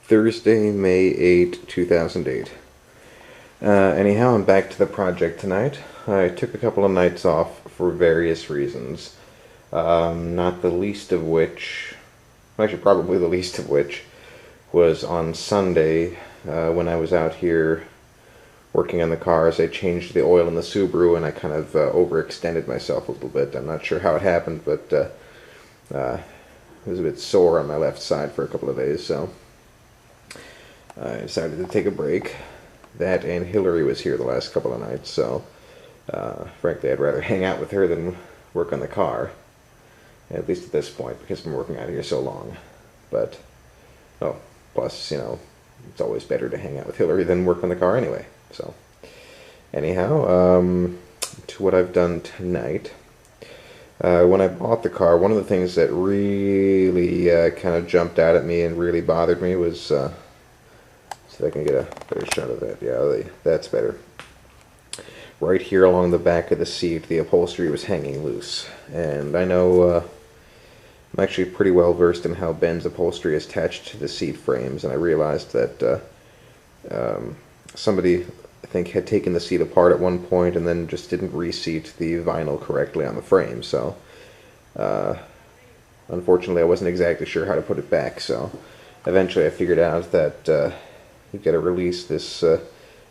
Thursday, May 2008. Anyhow, I'm back to the project tonight. I took a couple of nights off for various reasons. Not the least of which, actually probably the least of which, was on Sunday when I was out here working on the cars. I changed the oil in the Subaru and I kind of overextended myself a little bit. I'm not sure how it happened, but I was a bit sore on my left side for a couple of days, so I decided to take a break. That and Hillary was here the last couple of nights, so frankly I'd rather hang out with her than work on the car, at least at this point, because I've been working out here so long. But, plus, it's always better to hang out with Hillary than work on the car anyway. So, anyhow, to what I've done tonight. When I bought the car, one of the things that really kind of jumped out at me and really bothered me was, see if I can get a better shot of that. Yeah, that's better. Right here along the back of the seat, the upholstery was hanging loose. And I know I'm actually pretty well versed in how Benz upholstery is attached to the seat frames, and I realized that somebody, I think, had taken the seat apart at one point and then just didn't reseat the vinyl correctly on the frame. So unfortunately I wasn't exactly sure how to put it back, so eventually I figured out that you've got to release this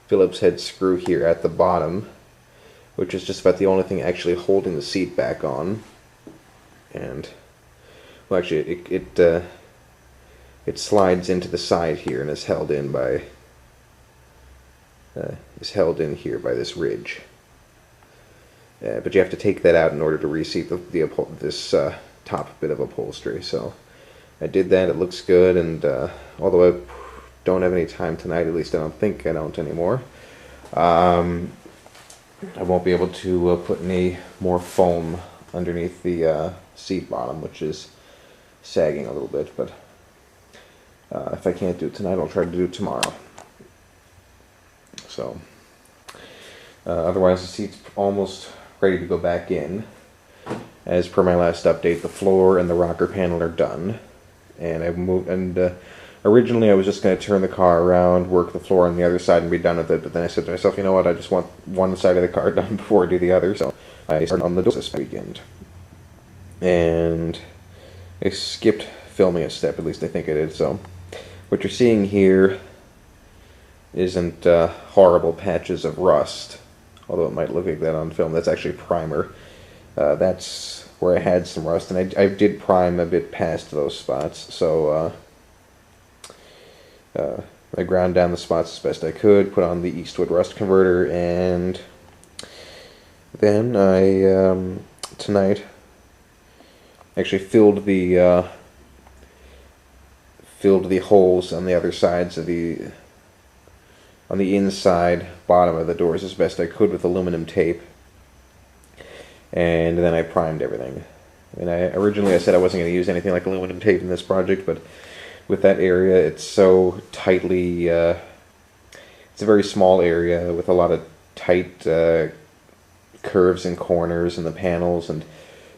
Phillips head screw here at the bottom, which is just about the only thing actually holding the seat back on. And well, actually it slides into the side here and is held in by here by this ridge. But you have to take that out in order to reseat this top bit of upholstery. So I did that. It looks good, and although I don't have any time tonight, at least I don't think I don't anymore, I won't be able to put any more foam underneath the seat bottom, which is sagging a little bit. But if I can't do it tonight, I'll try to do it tomorrow. So otherwise the seat's almost ready to go back in. As per my last update, the floor and the rocker panel are done, and I've moved. And originally I was just going to turn the car around, work the floor on the other side, and be done with it. But then I said to myself, you know what? I just want one side of the car done before I do the other. So I started on the doors this weekend, and I skipped filming a step. At least I think I did. So what you're seeing here isn't horrible patches of rust, although it might look like that on film. That's actually primer. That's where I had some rust, and I did prime a bit past those spots. So I ground down the spots as best I could, put on the Eastwood rust converter, and then I tonight actually filled the holes on the other sides of on the inside bottom of the doors as best I could with aluminum tape, and then I primed everything. And originally I said I wasn't going to use anything like aluminum tape in this project, but with that area, it's so tightly, it's a very small area with a lot of tight curves and corners in the panels, and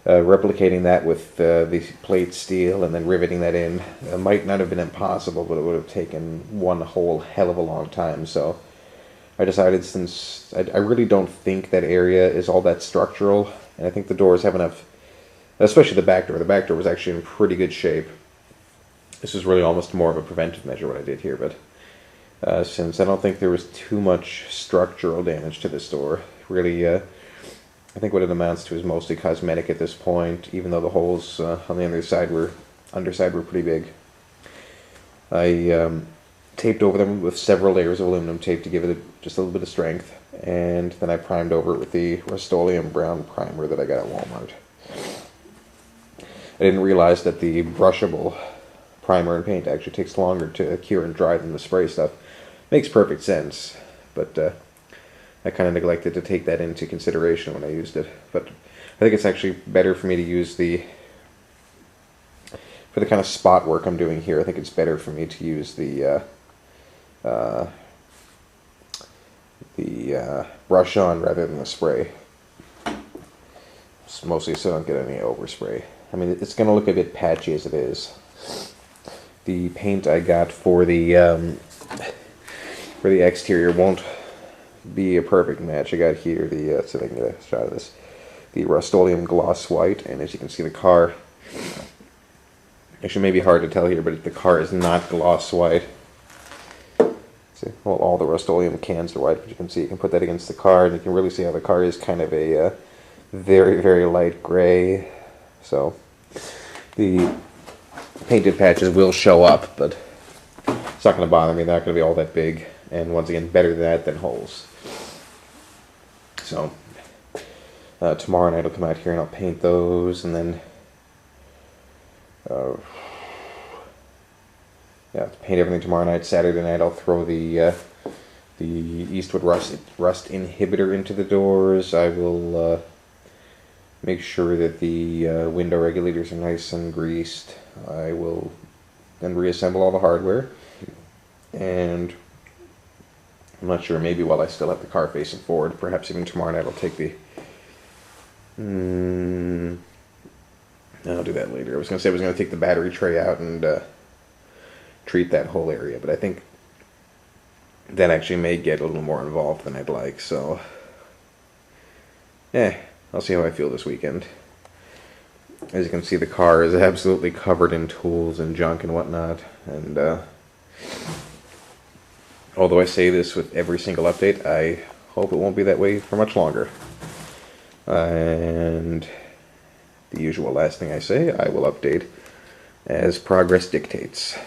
replicating that with the plate steel and then riveting that in might not have been impossible, but it would have taken one whole hell of a long time. So I decided, since I really don't think that area is all that structural, and I think the doors have enough, especially the back door. The back door was actually in pretty good shape. This is really almost more of a preventive measure what I did here, but since I don't think there was too much structural damage to this door, really, I think what it amounts to is mostly cosmetic at this point, even though the holes on the underside were pretty big. I taped over them with several layers of aluminum tape to give it just a little bit of strength, and then I primed over it with the Rust-Oleum brown primer that I got at Walmart. I didn't realize that the brushable primer and paint actually takes longer to cure and dry than the spray stuff. Makes perfect sense, but I kind of neglected to take that into consideration when I used it. But I think it's actually better for me to use for the kind of spot work I'm doing here, I think it's better for me to use the brush on rather than the spray. Mostly so I don't get any overspray. I mean, it's going to look a bit patchy as it is. the paint I got for the exterior won't be a perfect match. I got here the so I can get a shot of this, the Rust-Oleum gloss white, and as you can see, the car. Actually, maybe hard to tell here, but the car is not gloss white. See, well, all the Rust-Oleum cans are white, but you can see, you can put that against the car, and you can really see how the car is kind of a very, very light gray. So the painted patches will show up, but it's not going to bother me. They're not going to be all that big, and once again, better that than holes. So tomorrow night I'll come out here and I'll paint those, and then yeah, paint everything tomorrow night. Saturday night I'll throw the Eastwood rust inhibitor into the doors. I will make sure that the window regulators are nice and greased. I will then reassemble all the hardware, and I'm not sure, maybe while I still have the car facing forward, perhaps even tomorrow night I'll take the I'll do that later. I was going to say I was going to take the battery tray out and treat that whole area, but I think that actually may get a little more involved than I'd like, so yeah, I'll see how I feel this weekend. As you can see, the car is absolutely covered in tools and junk and whatnot, and although I say this with every single update, I hope it won't be that way for much longer. And the usual last thing I say, I will update as progress dictates.